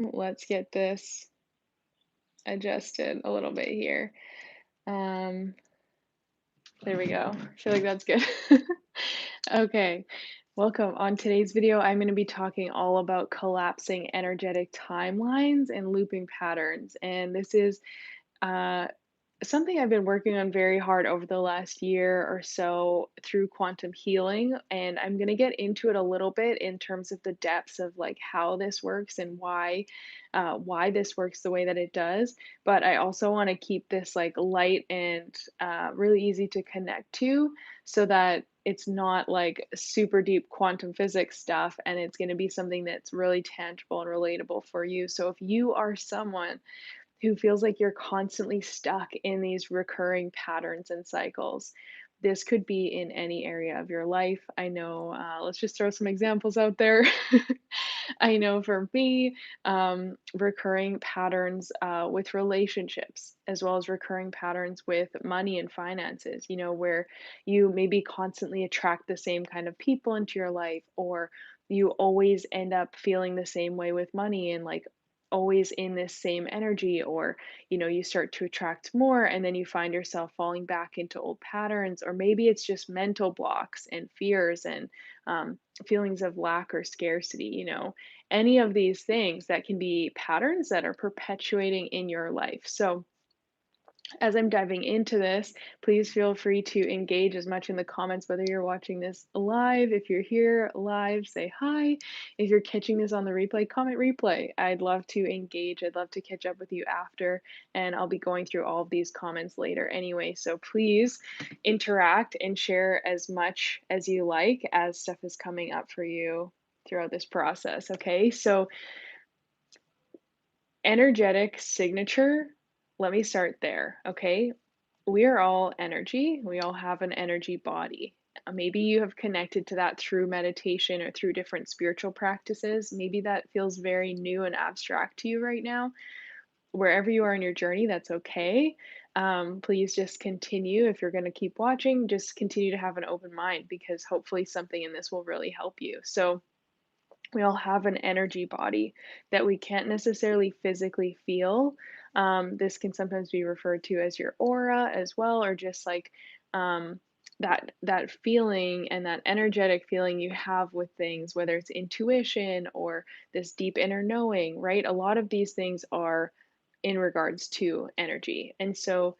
Let's get this adjusted a little bit here. Um, there we go. I feel like that's good. Okay, welcome. On today's video, I'm going to be talking all about collapsing energetic timelines and looping patterns. And this is uh, something I've been working on very hard over the last year or so through quantum healing, and I'm going to get into it a little bit in terms of the depths of like how this works and why this works the way that it does. But I also want to keep this like light and really easy to connect to, so that it's not like super deep quantum physics stuff, and it's going to be something that's really tangible and relatable for you. So if you are someone who feels like you're constantly stuck in these recurring patterns and cycles. This could be in any area of your life. I know, let's just throw some examples out there. I know for me, recurring patterns with relationships, as well as recurring patterns with money and finances, where you maybe constantly attract the same kind of people into your life, or you always end up feeling the same way with money and like always in this same energy, or you start to attract more and then you find yourself falling back into old patterns, or maybe it's just mental blocks and fears and feelings of lack or scarcity. Any of these things that can be patterns that are perpetuating in your life. So as I'm diving into this, please feel free to engage as much in the comments, whether you're watching this live. If you're here live, say hi. If you're catching this on the replay, comment replay. I'd love to engage. I'd love to catch up with you after, and I'll be going through all of these comments later anyway. So please interact and share as much as you like as stuff is coming up for you throughout this process. Okay, so energetic signature, let me start there. Okay, we are all energy. We all have an energy body. Maybe you have connected to that through meditation or through different spiritual practices. Maybe that feels very new and abstract to you right now. Wherever you are in your journey, that's okay. Please just continue. If you're going to keep watching, just continue to have an open mind, because hopefully something in this will really help you. So, we all have an energy body that we can't necessarily physically feel. This can sometimes be referred to as your aura as well, or just like um, that feeling and that energetic feeling you have with things, whether it's intuition or this deep inner knowing, right? A lot of these things are in regards to energy, and so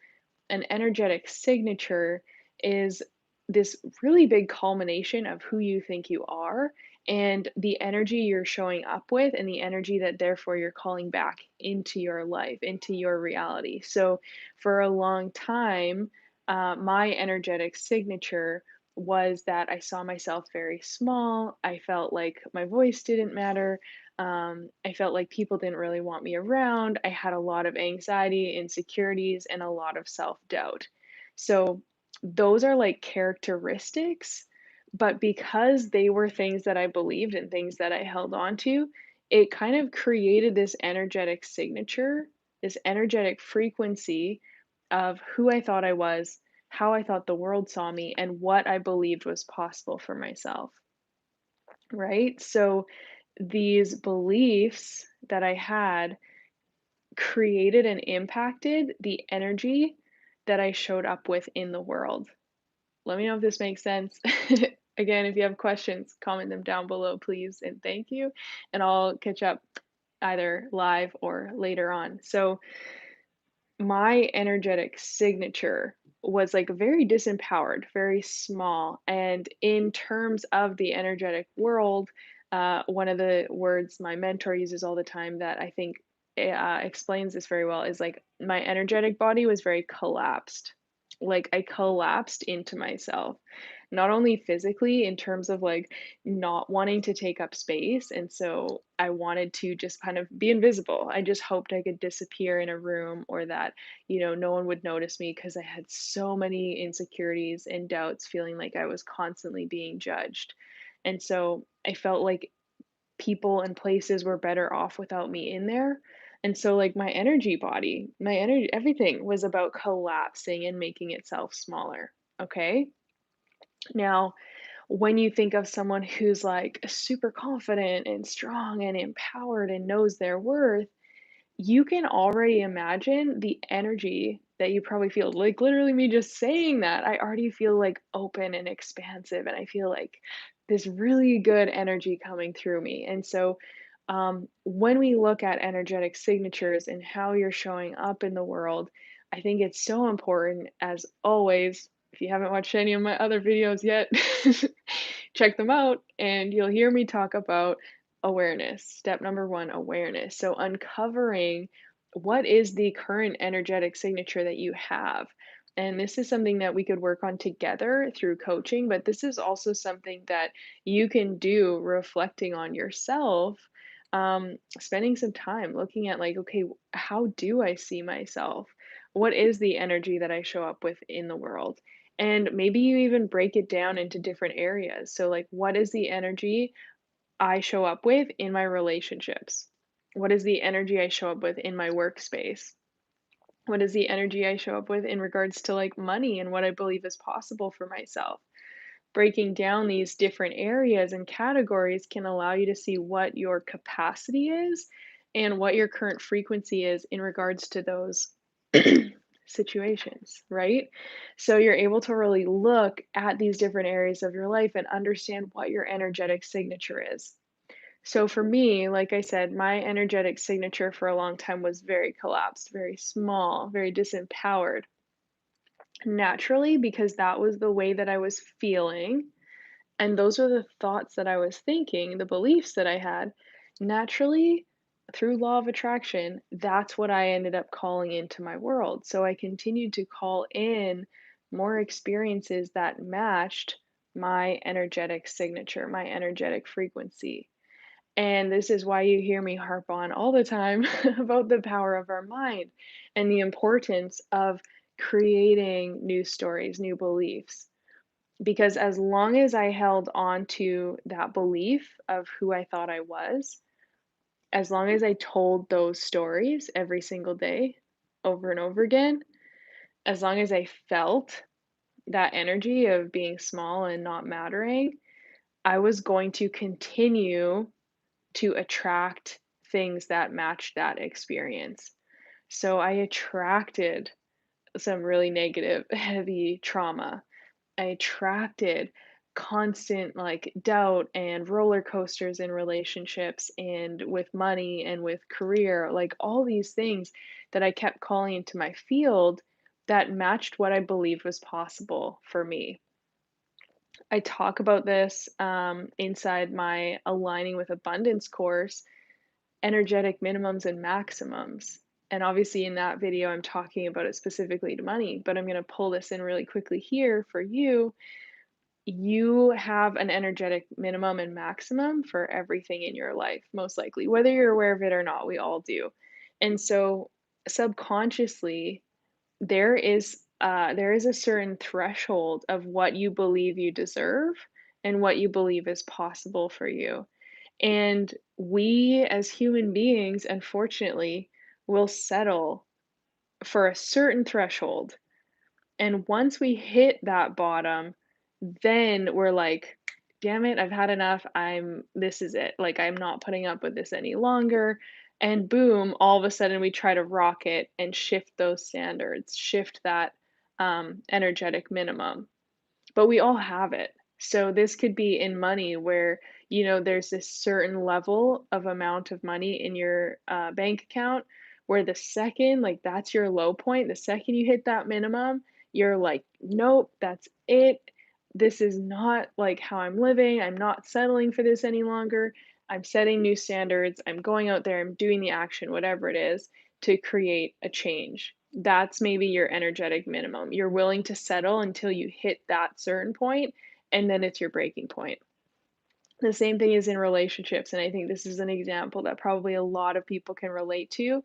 an energetic signature is this really big culmination of who you think you are and the energy you're showing up with, and the energy that therefore you're calling back into your life, into your reality. So, for a long time, my energetic signature was that I saw myself very small. I felt like my voice didn't matter. I felt like people didn't really want me around. I had a lot of anxiety, insecurities, and a lot of self doubt. So, those are like characteristics, but because they were things that I believed and things that I held on to, it kind of created this energetic signature, this energetic frequency of who I thought I was, how I thought the world saw me, and what I believed was possible for myself, right? So these beliefs that I had created and impacted the energy that I showed up with in the world. Let me know if this makes sense. Again, if you have questions, comment them down below, please, and thank you. And I'll catch up either live or later on. So, my energetic signature was like very disempowered, very small. And in terms of the energetic world, one of the words my mentor uses all the time that I think explains this very well is like my energetic body was very collapsed. Like I collapsed into myself, not only physically in terms of like not wanting to take up space. And so I wanted to just kind of be invisible. I just hoped I could disappear in a room, or that, no one would notice me, because I had so many insecurities and doubts, feeling like I was constantly being judged. And so I felt like people and places were better off without me in there. And so, like, my energy body, my energy, everything was about collapsing and making itself smaller. Okay. Now, When you think of someone who's like super confident and strong and empowered and knows their worth, you can already imagine the energy that you probably feel. Like, literally, me just saying that, I already feel like open and expansive, and I feel like this really good energy coming through me. And so, when we look at energetic signatures and how you're showing up in the world, I think it's so important, as always. If you haven't watched any of my other videos yet, check them out, and you'll hear me talk about awareness. Step number one, awareness. So, uncovering what is the current energetic signature that you have. And this is something that we could work on together through coaching, but this is also something that you can do reflecting on yourself, spending some time looking at, like, okay, how do I see myself? What is the energy that I show up with in the world? And maybe you even break it down into different areas. So, like, what is the energy I show up with in my relationships? What is the energy I show up with in my workspace? What is the energy I show up with in regards to, like, money and what I believe is possible for myself? Breaking down these different areas and categories can allow you to see what your capacity is and what your current frequency is in regards to those situations, right? So you're able to really look at these different areas of your life and understand what your energetic signature is. So for me, like I said, my energetic signature for a long time was very collapsed, very small, very disempowered. Naturally, because that was the way that I was feeling, and those are the thoughts that I was thinking, the beliefs that I had. Naturally, through law of attraction, that's what I ended up calling into my world. So I continued to call in more experiences that matched my energetic signature, my energetic frequency. And this is why you hear me harp on all the time about the power of our mind and the importance of creating new stories, new beliefs. Because as long as I held on to that belief of who I thought I was, as long as I told those stories every single day over and over again, as long as I felt that energy of being small and not mattering, I was going to continue to attract things that matched that experience. So I attracted some really negative, heavy trauma. I attracted constant, like, doubt and roller coasters in relationships and with money and with career, like, all these things that I kept calling into my field that matched what I believed was possible for me. I talk about this inside my Aligning with Abundance course, energetic minimums and maximums. And obviously, in that video, I'm talking about it specifically to money, but I'm going to pull this in really quickly here for you. You have an energetic minimum and maximum for everything in your life, most likely, whether you're aware of it or not. We all do. And so, subconsciously, there is a certain threshold of what you believe you deserve and what you believe is possible for you. And we as human beings, unfortunately, will settle for a certain threshold. And once we hit that bottom, then we're like, damn it, I've had enough. This is it. Like, I'm not putting up with this any longer. And boom, all of a sudden we try to rocket and shift those standards, shift that energetic minimum, but we all have it. So this could be in money where, there's this certain level of amount of money in your bank account where the second, like, that's your low point, the second you hit that minimum, you're like, nope, that's it. This is not like how I'm living. I'm not settling for this any longer. I'm setting new standards. I'm going out there. I'm doing the action, whatever it is, to create a change. That's maybe your energetic minimum. You're willing to settle until you hit that certain point, and then it's your breaking point. The same thing is in relationships, and I think this is an example that probably a lot of people can relate to.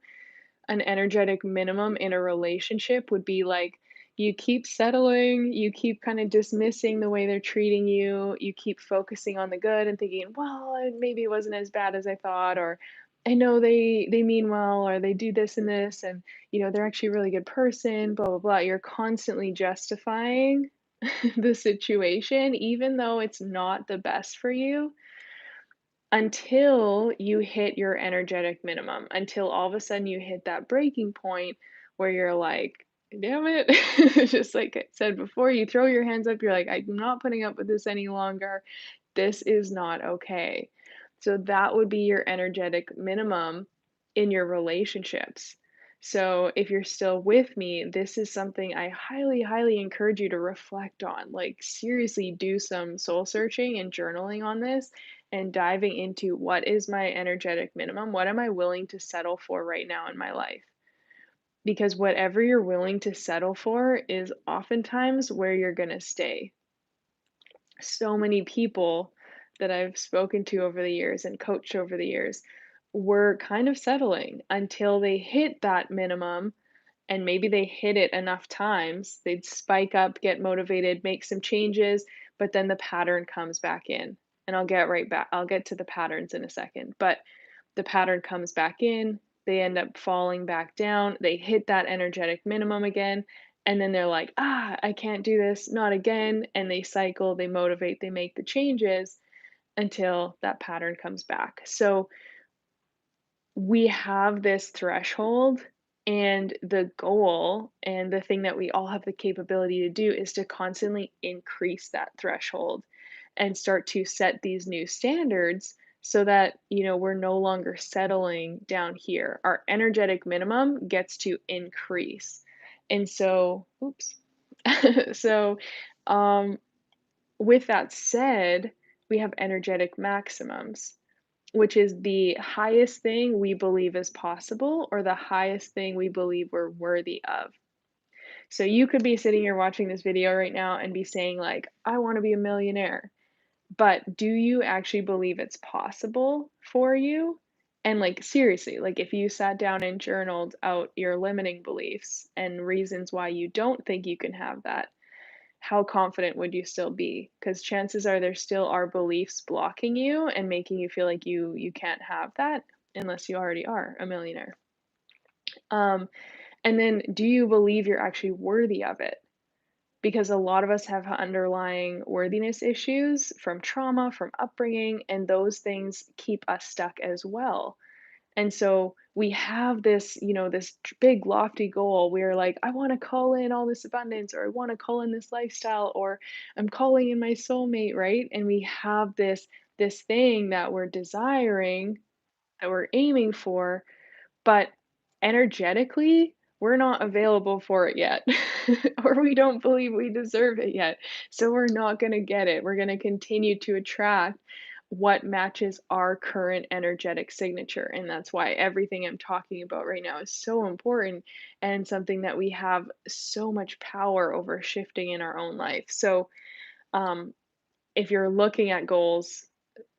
An energetic minimum in a relationship would be like, you keep settling, you keep kind of dismissing the way they're treating you, you keep focusing on the good and thinking, well, maybe it wasn't as bad as I thought, or I know they mean well, or they do this and this, and they're actually a really good person, blah blah blah. You're constantly justifying the situation, even though it's not the best for you, until you hit your energetic minimum, until all of a sudden you hit that breaking point where you're like, damn it. Just like I said before, you throw your hands up, you're like, I'm not putting up with this any longer. This is not okay. So that would be your energetic minimum in your relationships. So if you're still with me, this is something I highly, highly encourage you to reflect on. Like, seriously, do some soul searching and journaling on this and diving into what is my energetic minimum? What am I willing to settle for right now in my life? Because whatever you're willing to settle for is oftentimes where you're going to stay. So many people that I've spoken to over the years and coached over the years were kind of settling until they hit that minimum, and maybe they hit it enough times. They'd spike up, get motivated, make some changes, but then the pattern comes back in. And I'll get to the patterns in a second. But the pattern comes back in, they end up falling back down, they hit that energetic minimum again, and then they're like, "Ah, I can't do this, not again." And they cycle, they motivate, they make the changes until that pattern comes back. So we have this threshold, and the goal and the thing that we all have the capability to do is to constantly increase that threshold and start to set these new standards so that, we're no longer settling down here. Our energetic minimum gets to increase. And so, oops. So, um, with that said, we have energetic maximums, which is the highest thing we believe is possible or the highest thing we believe we're worthy of. So you could be sitting here watching this video right now and be saying like, "I wanna be a millionaire." But do you actually believe it's possible for you? And, like, seriously, like, if you sat down and journaled out your limiting beliefs and reasons why you don't think you can have that, how confident would you still be? Because chances are there still are beliefs blocking you and making you feel like you can't have that unless you already are a millionaire. Um, and then do you believe you're actually worthy of it? Because a lot of us have underlying worthiness issues from trauma, from upbringing, and those things keep us stuck as well. And so we have this, this big lofty goal. We're like, I want to call in all this abundance, or I want to call in this lifestyle, or I'm calling in my soulmate, right? And we have this thing that we're desiring, that we're aiming for, but energetically, we're not available for it yet, or we don't believe we deserve it yet. So we're not going to get it. We're going to continue to attract what matches our current energetic signature. And that's why everything I'm talking about right now is so important and something that we have so much power over shifting in our own life. So, um, if you're looking at goals,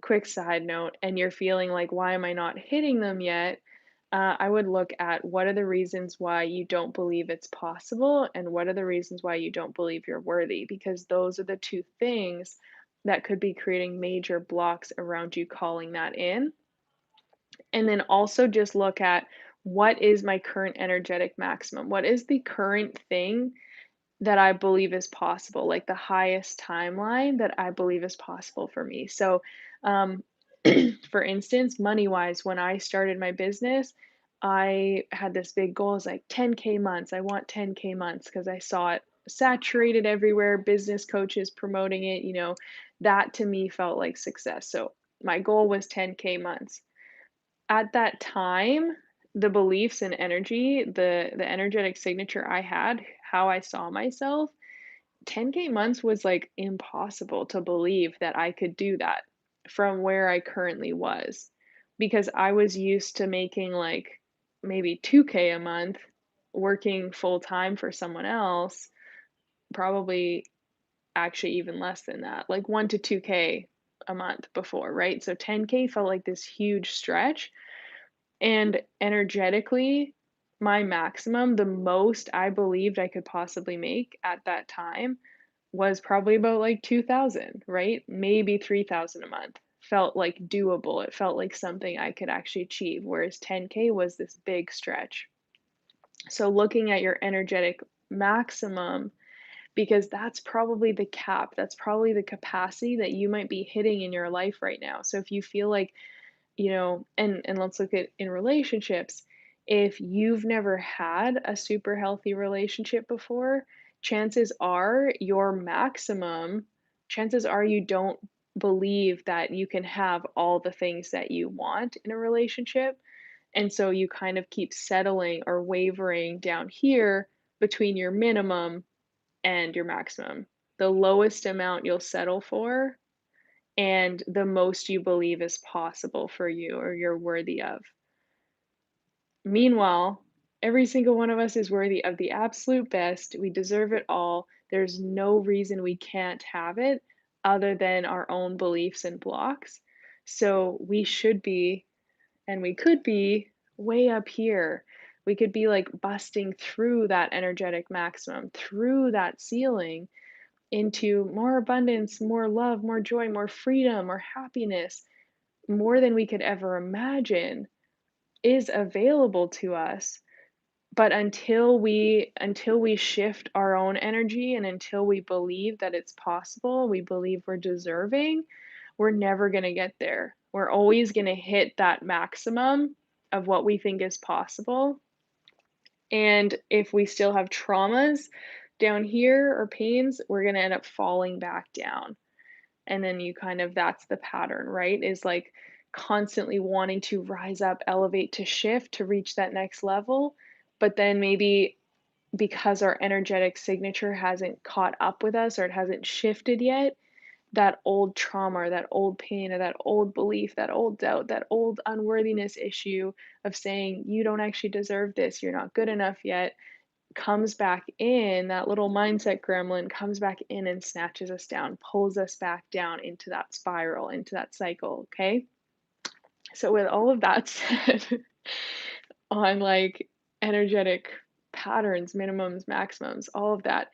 quick side note, and you're feeling like, why am I not hitting them yet? I would look at what are the reasons why you don't believe it's possible, and what are the reasons why you don't believe you're worthy, because those are the two things that could be creating major blocks around you calling that in. And then also just look at what is my current energetic maximum? What is the current thing that I believe is possible, like the highest timeline that I believe is possible for me. So, um, for instance, money wise, when I started my business, I had this big goal. It's like 10K months. I want 10K months because I saw it saturated everywhere, business coaches promoting it. That to me felt like success. So, my goal was 10K months. At that time, the beliefs and energy, the energetic signature I had, how I saw myself, 10K months was, like, impossible to believe that I could do that from where I currently was, because I was used to making, like, maybe 2K a month, working full time for someone else, probably actually even less than that, like 1 to 2K a month before, right? So 10K felt like this huge stretch, and energetically, my maximum, the most I believed I could possibly make at that time was probably about like 2,000, right? Maybe 3,000 a month. Felt like doable. It felt like something I could actually achieve, whereas 10K was this big stretch. So looking at your energetic maximum because that's probably the cap. That's probably the capacity that you might be hitting in your life right now. So if you feel like, and let's look at in relationships. If you've never had a super healthy relationship before, chances are your maximum, chances are you don't believe that you can have all the things that you want in a relationship. And so you kind of keep settling or wavering down here between your minimum and your maximum. The lowest amount you'll settle for and the most you believe is possible for you or you're worthy of. Meanwhile, every single one of us is worthy of the absolute best. We deserve it all. There's no reason we can't have it other than our own beliefs and blocks. So we should be, and we could be, way up here. We could be like busting through that energetic maximum, through that ceiling into more abundance, more love, more joy, more freedom, more happiness, more than we could ever imagine is available to us. But until we shift our own energy and until we believe that it's possible, we believe we're deserving, we're never going to get there. We're always going to hit that maximum of what we think is possible. And if we still have traumas down here or pains, we're going to end up falling back down. And then you kind of that's the pattern, right? Is like constantly wanting to rise up, elevate, to shift, to reach that next level. But then maybe because our energetic signature hasn't caught up with us or it hasn't shifted yet, that old trauma or that old pain or that old belief, that old doubt, that old unworthiness issue of saying, you don't actually deserve this, you're not good enough yet, comes back in, that little mindset gremlin comes back in and snatches us down, pulls us back down into that spiral, into that cycle, okay? So with all of that said, on like energetic patterns, minimums, maximums, all of that,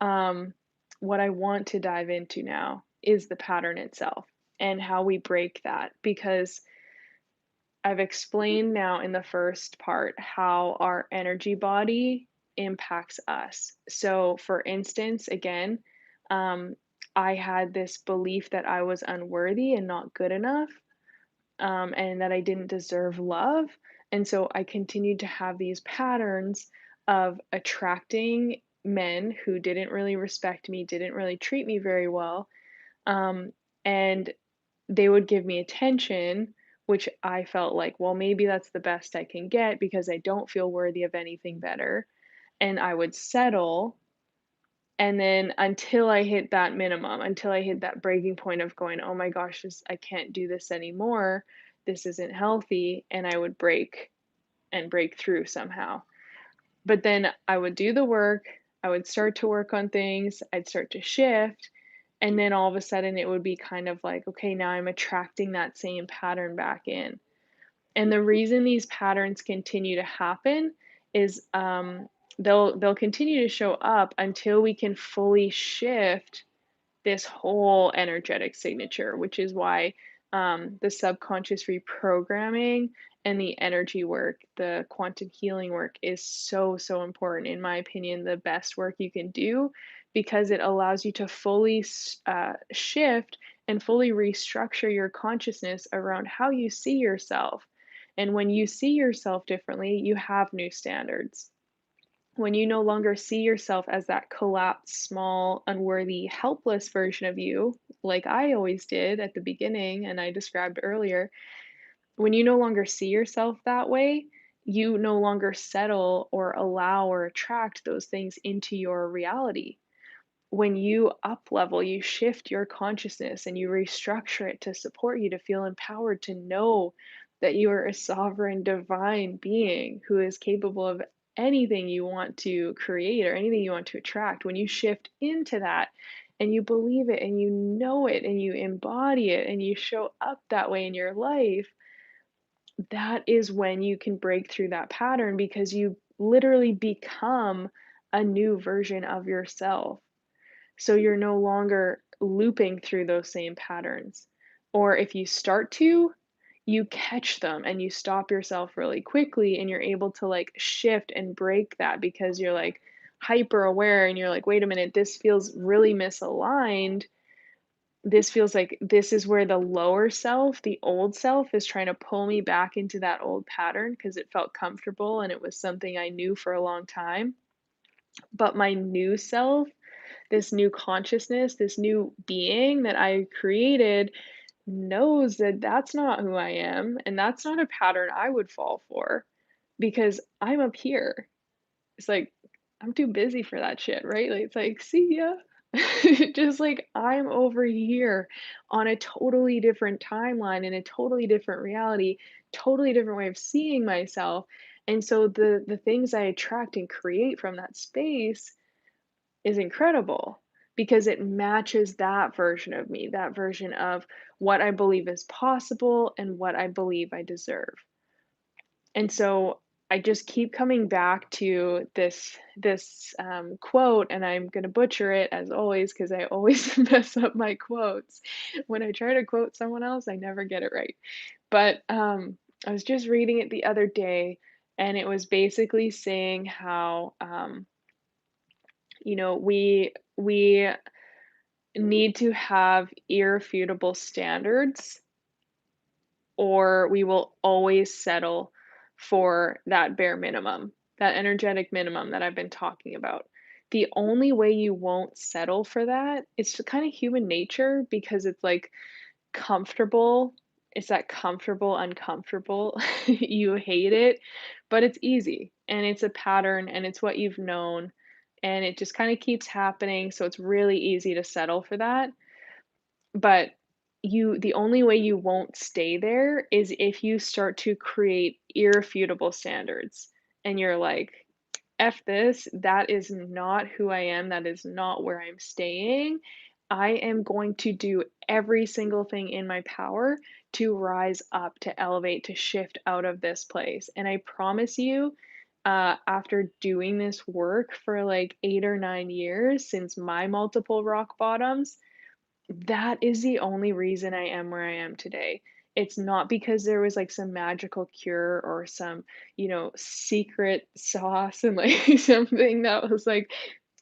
um, what I want to dive into now is the pattern itself and how we break that because I've explained now in the first part how our energy body impacts us. So, for instance, again, um, I had this belief that I was unworthy and not good enough, and that I didn't deserve love. And so I continued to have these patterns of attracting men who didn't really respect me, didn't really treat me very well. Um, and they would give me attention, which I felt like, well, maybe that's the best I can get because I don't feel worthy of anything better. And I would settle. And then until I hit that minimum, until I hit that breaking point of going, oh my gosh, I can't do this anymore. This isn't healthy. And I would break and break through somehow. But then I would do the work, I would start to work on things, I'd start to shift, and then all of a sudden it would be kind of like, okay, now I'm attracting that same pattern back in. And the reason these patterns continue to happen is they'll continue to show up until we can fully shift this whole energetic signature, which is why the subconscious reprogramming and the energy work, the quantum healing work is so, so important. In my opinion, the best work you can do because it allows you to fully shift and fully restructure your consciousness around how you see yourself. And when you see yourself differently, you have new standards. When you no longer see yourself as that collapsed, small, unworthy, helpless version of you, like I always did at the beginning and I described earlier, when you no longer see yourself that way, you no longer settle or allow or attract those things into your reality. When you up level, you shift your consciousness and you restructure it to support you to feel empowered to know that you are a sovereign divine being who is capable of anything you want to create or anything you want to attract. When you shift into that and you believe it and you know it and you embody it and you show up that way in your life, that is when you can break through that pattern because you literally become a new version of yourself. So you're no longer looping through those same patterns. Or if you start to, you catch them and you stop yourself really quickly and you're able to like shift and break that because you're like, hyper aware and you're like, "Wait a minute, this feels really misaligned. This feels like this is where the lower self, the old self, is trying to pull me back into that old pattern because it felt comfortable and it was something I knew for a long time. But my new self, this new consciousness, this new being that I created knows that that's not who I am and that's not a pattern I would fall for because I'm up here. It's like, I'm too busy for that shit, right? Like, it's like, "See ya." Just like, I'm over here on a totally different timeline, in a totally different reality, totally different way of seeing myself, and so the things I attract and create from that space is incredible because it matches that version of me, that version of what I believe is possible and what I believe I deserve. And so I just keep coming back to this quote, and I'm gonna butcher it as always because I always mess up my quotes. When I try to quote someone else, I never get it right. But I was just reading it the other day, and it was basically saying how we need to have irrefutable standards or we will always settle for that bare minimum, that energetic minimum that I've been talking about. The only way you won't settle for that, it's kind of human nature because it's like comfortable. It's that comfortable, uncomfortable. You hate it, but it's easy and it's a pattern and it's what you've known and it just kind of keeps happening. So it's really easy to settle for that. But the only way you won't stay there is if you start to create irrefutable standards, and you're like, "F this, that is not who I am, that is not where I'm staying. I am going to do every single thing in my power to rise up, to elevate, to shift out of this place." And I promise you, after doing this work for, like, 8 or 9 years since my multiple rock bottoms, that is the only reason I am where I am today. It's not because there was, like, some magical cure or some, secret sauce and, like, something that was like,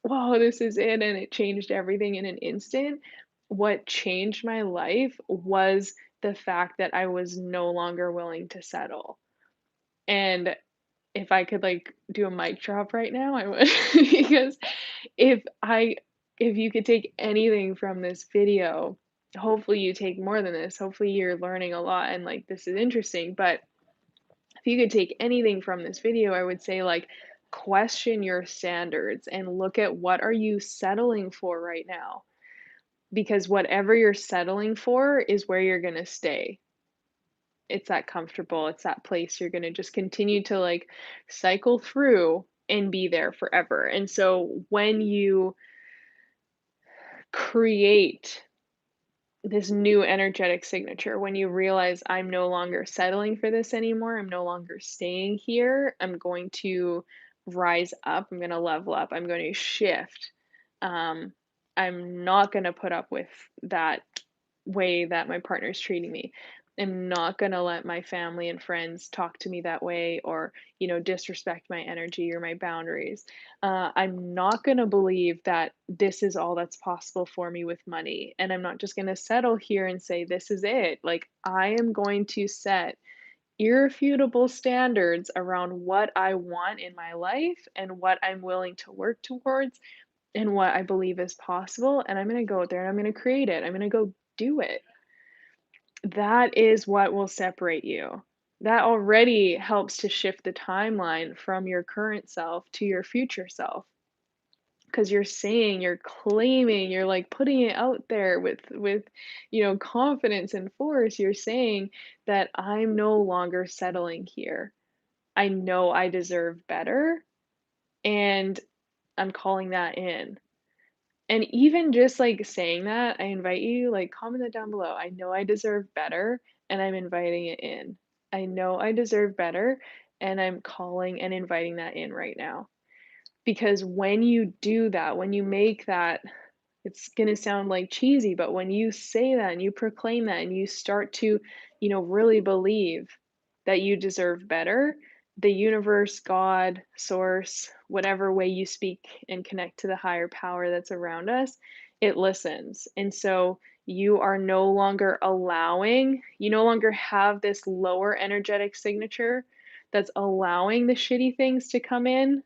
"Whoa, this is it," and it changed everything in an instant. What changed my life was the fact that I was no longer willing to settle. And if I could, like, do a mic drop right now, I would because if I if you could take anything from this video, hopefully you take more than this, hopefully you're learning a lot and, like, this is interesting, but if you could take anything from this video, I would say, like, question your standards and look at what are you settling for right now? Because whatever you're settling for is where you're gonna stay. It's that comfortable, it's that place you're gonna just continue to, like, cycle through and be there forever, and so when you create this new energetic signature, when you realize, "I'm no longer settling for this anymore, I'm no longer staying here, I'm going to rise up, I'm gonna level up, I'm going to shift, um, I'm not gonna put up with that way that my partner's treating me. I'm not gonna let my family and friends talk to me that way or, disrespect my energy or my boundaries. I'm not gonna believe that this is all that's possible for me with money. And I'm not just gonna settle here and say, this is it. Like, I am going to set irrefutable standards around what I want in my life and what I'm willing to work towards and what I believe is possible. And I'm gonna go out there and I'm gonna create it. I'm gonna go do it. That is what will separate you. That already helps to shift the timeline from your current self to your future self. Because 'cause you're saying, you're claiming, you're, like, putting it out there with confidence and force. You're saying that I'm no longer settling here. I know I deserve better, and I'm calling that in. And even just, like, saying that, I invite you, like, comment that down below. I know I deserve better, and I'm inviting it in. I know I deserve better, and I'm calling and inviting that in right now. Because when you do that, when you make that it's gonna sound, like, cheesy, but when you say that and you proclaim that and you start to, really believe that you deserve better, the universe, God, source, whatever way you speak and connect to the higher power that's around us, it listens. And so you are no longer allowing, you no longer have this lower energetic signature that's allowing the shitty things to come in.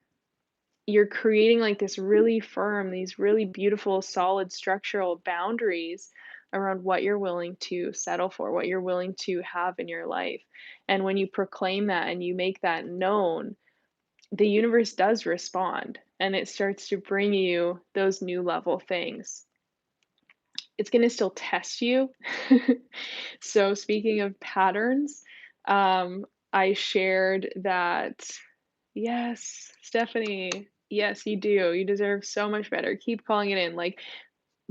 You're creating like this really firm, these really beautiful, solid structural boundaries around what you're willing to settle for, what you're willing to have in your life. And when you proclaim that and you make that known, the universe does respond and it starts to bring you those new level things. It's going to still test you. So, speaking of patterns, I shared that, yes, Stephanie, yes, you do. You deserve so much better. Keep calling it in. Like,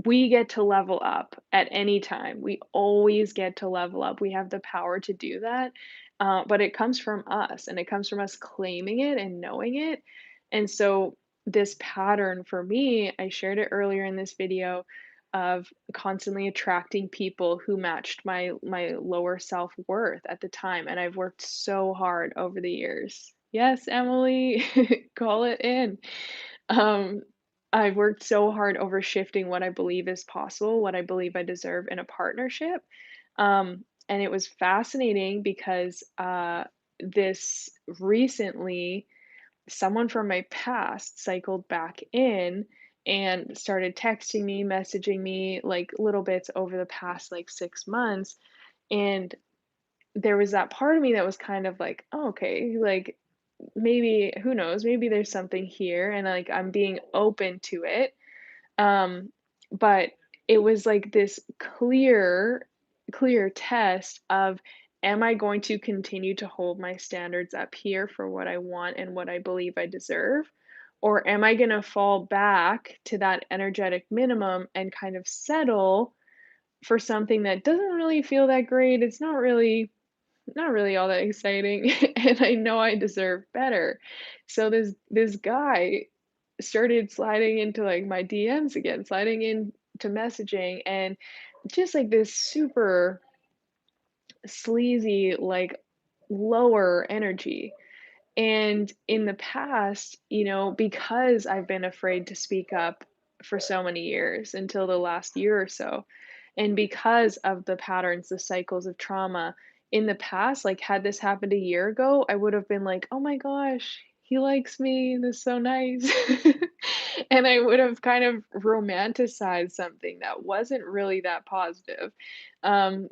we get to level up at any time. We always get to level up. We have the power to do that. But it comes from us and it comes from us claiming it and knowing it. And so, this pattern for me, I shared it earlier in this video of constantly attracting people who matched my lower self-worth at the time. And I've worked so hard over the years. Yes, Emily, call it in. Um, I've worked so hard over shifting what I believe is possible, what I believe I deserve in a partnership. And it was fascinating because this recently, someone from my past cycled back in and started texting me, messaging me like little bits over the past like 6 months. And there was that part of me that was kind of like, oh, okay, like maybe, who knows, maybe there's something here. And like I'm being open to it. But it was like this clear test of, am I going to continue to hold my standards up here for what I want and what I believe I deserve? Or am I going to fall back to that energetic minimum and kind of settle for something that doesn't really feel that great? It's not really all that exciting, and I know I deserve better. So this guy started sliding into, like, my DMs again, sliding into messaging, and just, like, this super sleazy, like, lower energy. And in the past, because I've been afraid to speak up for so many years until the last year or so, and because of the patterns, the cycles of trauma in the past, like had this happened a year ago, I would have been like, oh my gosh, he likes me. This is so nice. And I would have kind of romanticized something that wasn't really that positive,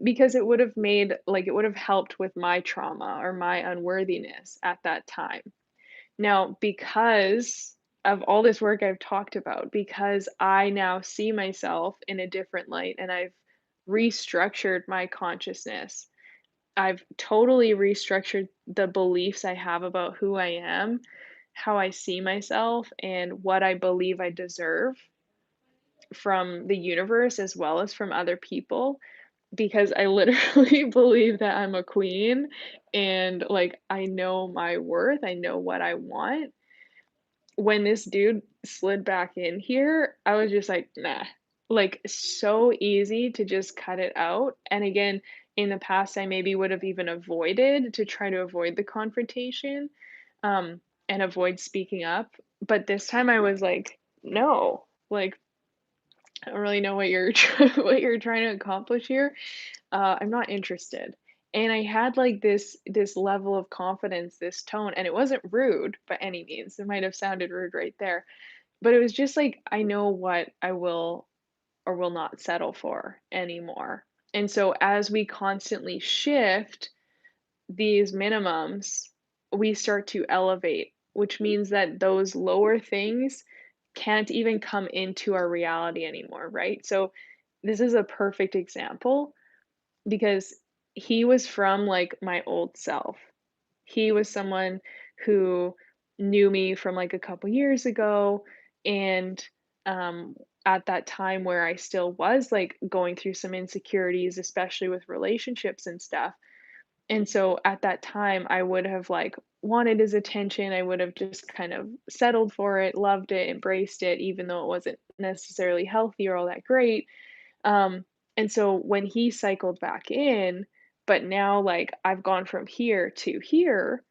because it would have made, like, it would have helped with my trauma or my unworthiness at that time. Now, because of all this work I've talked about, because I now see myself in a different light and I've restructured my consciousness, I've totally restructured the beliefs I have about who I am, how I see myself, and what I believe I deserve from the universe as well as from other people, because I literally believe that I'm a queen and, like, I know my worth, I know what I want. When this dude slid back in here, I was just like, "Nah." Like, so easy to just cut it out, and again, in the past, I maybe would have even avoided to try to avoid the confrontation, and avoid speaking up, but this time I was like, "No." Like, I don't really know what you're what you're trying to accomplish here. I'm not interested. And I had like this level of confidence, this tone, and it wasn't rude by any means. It might have sounded rude right there, but it was just like I know what I will or will not settle for anymore. And so as we constantly shift these minimums, we start to elevate, which means that those lower things can't even come into our reality anymore, right? So this is a perfect example because he was from like my old self. He was someone who knew me from like a couple years ago, and um at that time where I still was like going through some insecurities, especially with relationships and stuff. And so at that time, I would have like wanted his attention. I would have just kind of settled for it, loved it, embraced it, even though it wasn't necessarily healthy or all that great. Um, and so when he cycled back in, but now like I've gone from here to here,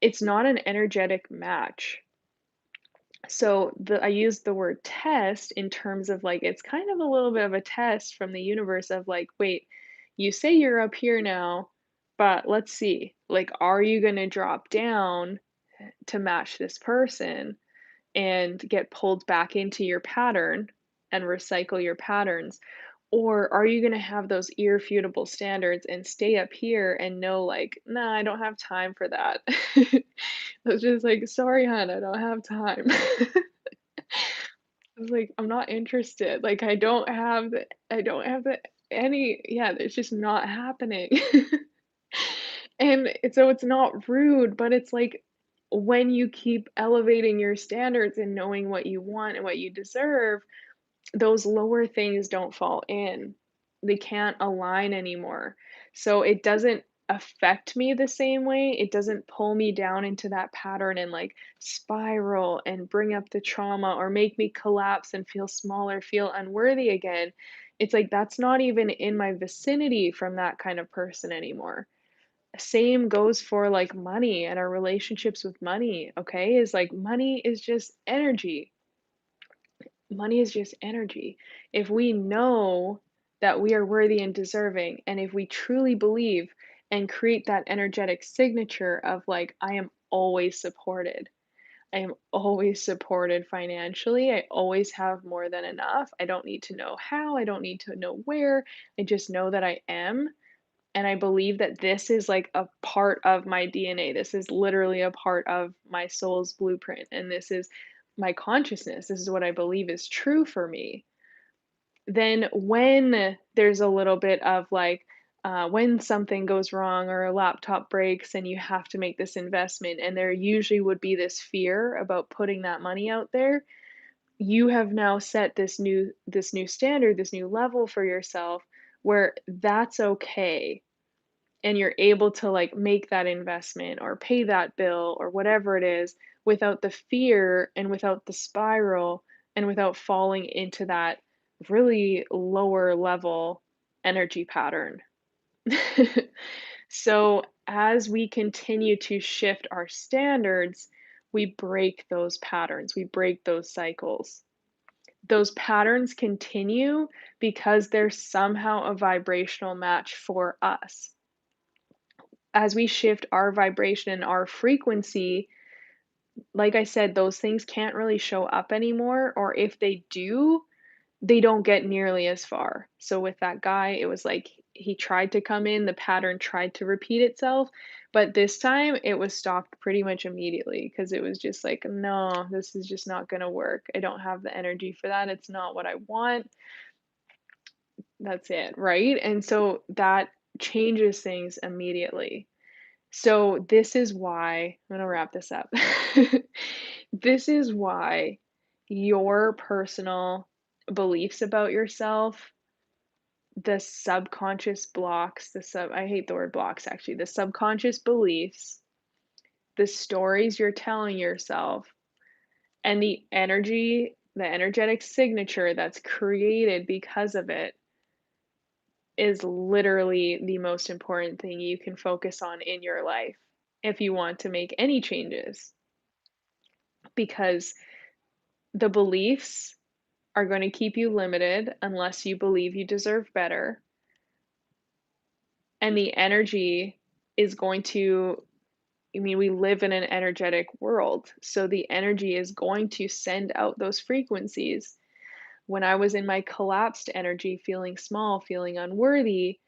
It's not an energetic match. So I use the word test in terms of like it's kind of a little bit of a test from the universe of like, wait, you say you're up here now, but let's see. Like, are you going to drop down to match this person and get pulled back into your pattern and recycle your patterns? Or are you going to have those irrefutable standards and stay up here and know, like, nah, I don't have time for that? I was just like, sorry, hon, I don't have time. I was like, "I'm not interested." Like, I don't have the any yeah, it's just not happening. So it's not rude, but it's like when you keep elevating your standards and knowing what you want and what you deserve, those lower things don't fall in. They can't align anymore. So it doesn't affect me the same way. It doesn't pull me down into that pattern and like spiral and bring up the trauma or make me collapse and feel smaller, feel unworthy again. It's like that's not even in my vicinity from that kind of person anymore. Same goes for like money and our relationships with money, okay? Is like money is just energy. Money is just energy. If we know that we are worthy and deserving, and if we truly believe and create that energetic signature of like, I am always supported. I am always supported financially. I always have more than enough. I don't need to know how. I don't need to know where. I just know that I am. And I believe that this is like a part of my DNA. This is literally a part of my soul's blueprint. And this is my consciousness. This is what I believe is true for me. Then, when there's a little bit of like, when something goes wrong or a laptop breaks and you have to make this investment, and there usually would be this fear about putting that money out there, you have now set this new standard, this new level for yourself where that's okay and you're able to like make that investment or pay that bill or whatever it is without the fear and without the spiral and without falling into that really lower level energy pattern. So, as we continue to shift our standards, we break those patterns, we break those cycles. Those patterns continue because they're somehow a vibrational match for us. As we shift our vibration and our frequency, like I said, those things can't really show up anymore, or if they do, they don't get nearly as far. So with that guy, it was like he tried to come in, the pattern tried to repeat itself, but this time it was stopped pretty much immediately because it was just like, no, this is just not going to work. I don't have the energy for that. It's not what I want. That's it, right? And so that changes things immediately. So this is why I'm gonna wrap this up. This is why your personal beliefs about yourself, the subconscious blocks, I hate the word blocks actually, the subconscious beliefs, the stories you're telling yourself, and the energetic signature that's created because of it is literally the most important thing you can focus on in your life if you want to make any changes, because the beliefs are going to keep you limited unless you believe you deserve better. And the energy is going to, I mean, we live in an energetic world. So the energy is going to send out those frequencies. When I was in my collapsed energy, feeling small, feeling unworthy,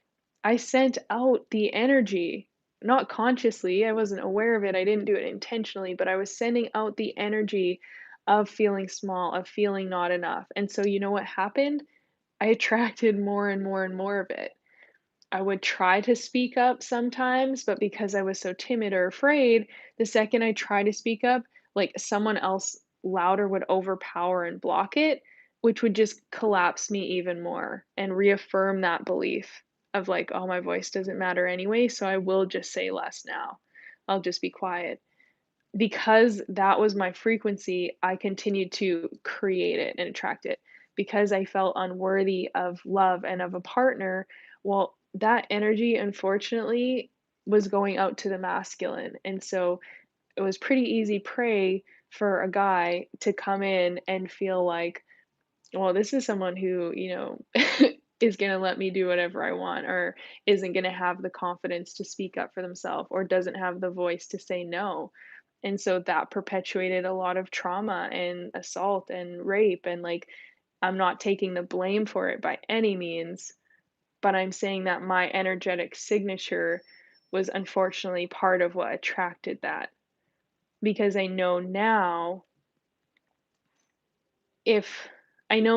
I sent out the energy, not consciously. I wasn't aware of it. I didn't do it intentionally, but I was sending out the energy of feeling small, of feeling not enough. And so, you know what happened? I attracted more and more and more of it. I would try to speak up sometimes, but because I was so timid or afraid, the second I try to speak up, like someone else louder would overpower and block it, which would just collapse me even more and reaffirm that belief of like, oh, my voice doesn't matter anyway, so I will just say less now. I'll just be quiet. Because that was my frequency, I continued to create it and attract it. Because I felt unworthy of love and of a partner, well, that energy unfortunately was going out to the masculine. And so it was pretty easy prey for a guy to come in and feel like, well, this is someone who, is gonna let me do whatever I want, or isn't gonna have the confidence to speak up for themselves, or doesn't have the voice to say no. And so that perpetuated a lot of trauma and assault and rape. And like, I'm not taking the blame for it by any means, but I'm saying that my energetic signature was unfortunately part of what attracted that. Because if I know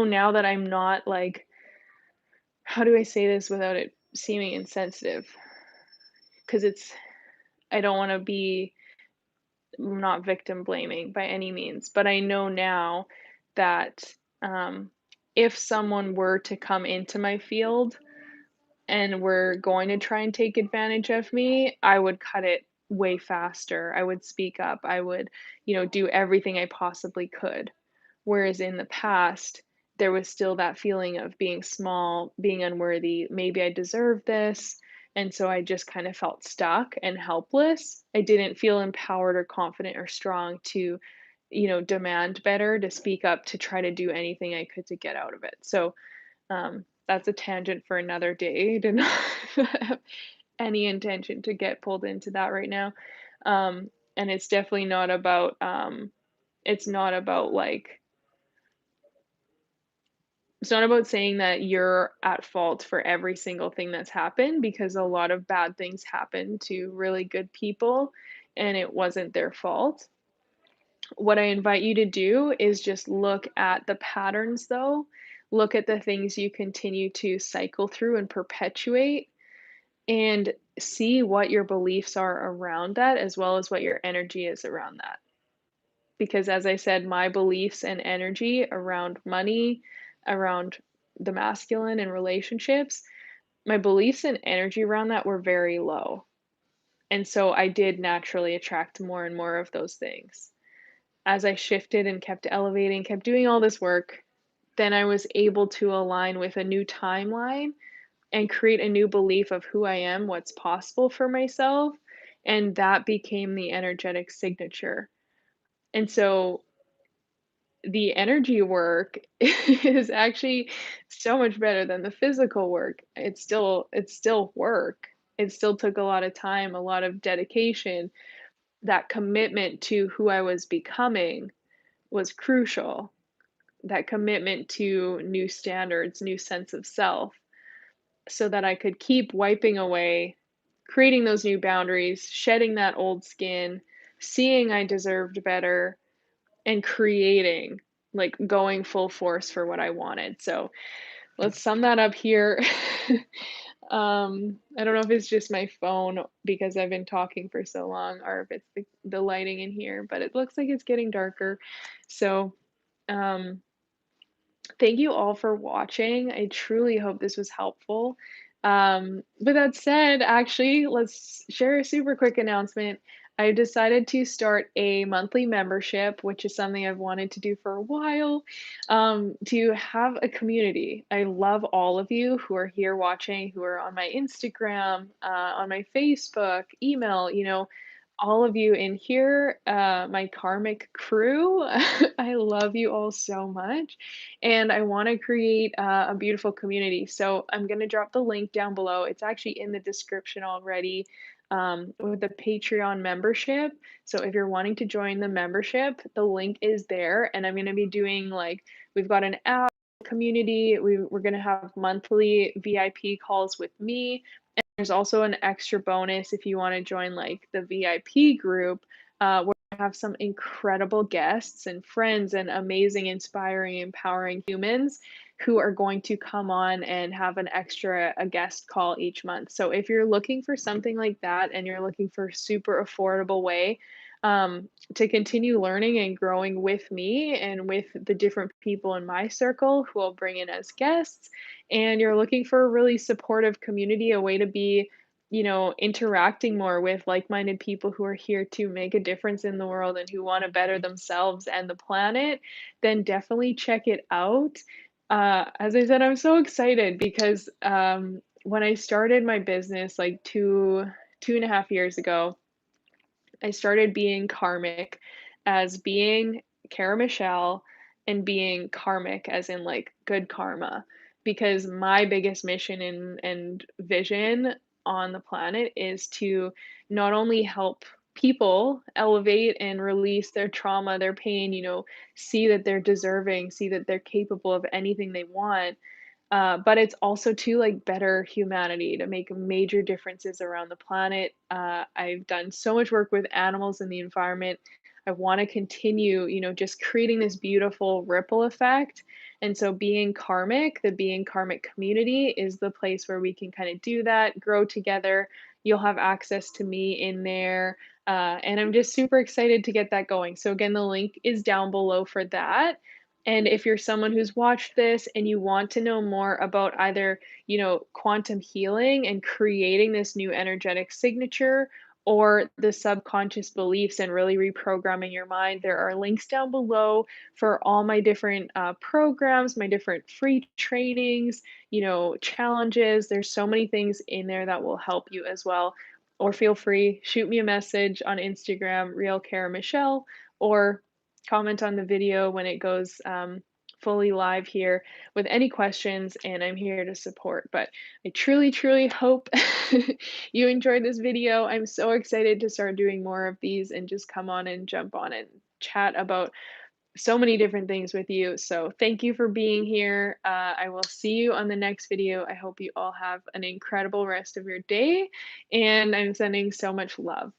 now that I'm not like, how do I say this without it seeming insensitive? Because I don't want to be not victim blaming by any means, but I know now that um, if someone were to come into my field and were going to try and take advantage of me, I would cut it way faster. I would speak up. I would, do everything I possibly could. Whereas in the past, there was still that feeling of being small, being unworthy, maybe I deserve this. And so I just kind of felt stuck and helpless. I didn't feel empowered or confident or strong to, demand better, to speak up, to try to do anything I could to get out of it. So that's a tangent for another day. Did not have any intention to get pulled into that right now. And it's definitely not about it's not about like it's not about saying that you're at fault for every single thing that's happened, because a lot of bad things happen to really good people and it wasn't their fault. What I invite you to do is just look at the patterns though. Look at the things you continue to cycle through and perpetuate, and see what your beliefs are around that as well as what your energy is around that. Because as I said, my beliefs and energy around money, around the masculine and relationships, my beliefs and energy around that were very low. And so I did naturally attract more and more of those things. As I shifted and kept elevating, kept doing all this work, then I was able to align with a new timeline and create a new belief of who I am, what's possible for myself, and that became the energetic signature. And so the energy work is actually so much better than the physical work. It's still work. It still took a lot of time, a lot of dedication. That commitment to who I was becoming was crucial. That commitment to new standards, new sense of self, so that I could keep wiping away, creating those new boundaries, shedding that old skin, seeing I deserved better, and creating, like going full force for what I wanted. So let's sum that up here. I don't know if it's just my phone because I've been talking for so long, or if it's the lighting in here, but it looks like it's getting darker. So, um, thank you all for watching. I truly hope this was helpful. With that said, actually, let's share a super quick announcement. I decided to start a monthly membership, which is something I've wanted to do for a while, to have a community. I love all of you who are here watching, who are on my Instagram, on my Facebook, email, all of you in here, my karmic crew. I love you all so much. And I want to create a beautiful community. So I'm going to drop the link down below. It's actually in the description already, with the Patreon membership. So if you're wanting to join the membership, the link is there. And I'm going to be doing like, we've got an app community. We're going to have monthly VIP calls with me. There's also an extra bonus if you wanna join, like, the VIP group, where I have some incredible guests and friends and amazing, inspiring, empowering humans who are going to come on and have a guest call each month. So if you're looking for something like that and you're looking for a super affordable way, to continue learning and growing with me and with the different people in my circle who I'll bring in as guests, and you're looking for a really supportive community, a way to be, interacting more with like-minded people who are here to make a difference in the world and who want to better themselves and the planet, then definitely check it out. As I said, I'm so excited because when I started my business like 2.5 years ago, I started being karmic as being Kara Michelle and being karmic as in like good karma. Because my biggest mission and vision on the planet is to not only help people elevate and release their trauma, their pain, see that they're deserving, see that they're capable of anything they want, but it's also to like better humanity, to make major differences around the planet. I've done so much work with animals and the environment. I want to continue, just creating this beautiful ripple effect. And so, being karmic, the being karmic community is the place where we can kind of do that, grow together. You'll have access to me in there. And I'm just super excited to get that going. So, again, the link is down below for that. And if you're someone who's watched this and you want to know more about either, quantum healing and creating this new energetic signature or the subconscious beliefs and really reprogramming your mind, there are links down below for all my different programs, my different free trainings, challenges. There's so many things in there that will help you as well. Or feel free, shoot me a message on Instagram, Real Cara Michelle, or comment on the video when it goes fully live here with any questions, and I'm here to support. But I truly, truly hope you enjoyed this video. I'm so excited to start doing more of these and just come on and jump on and chat about so many different things with you. So thank you for being here. I will see you on the next video. I hope you all have an incredible rest of your day, and I'm sending so much love.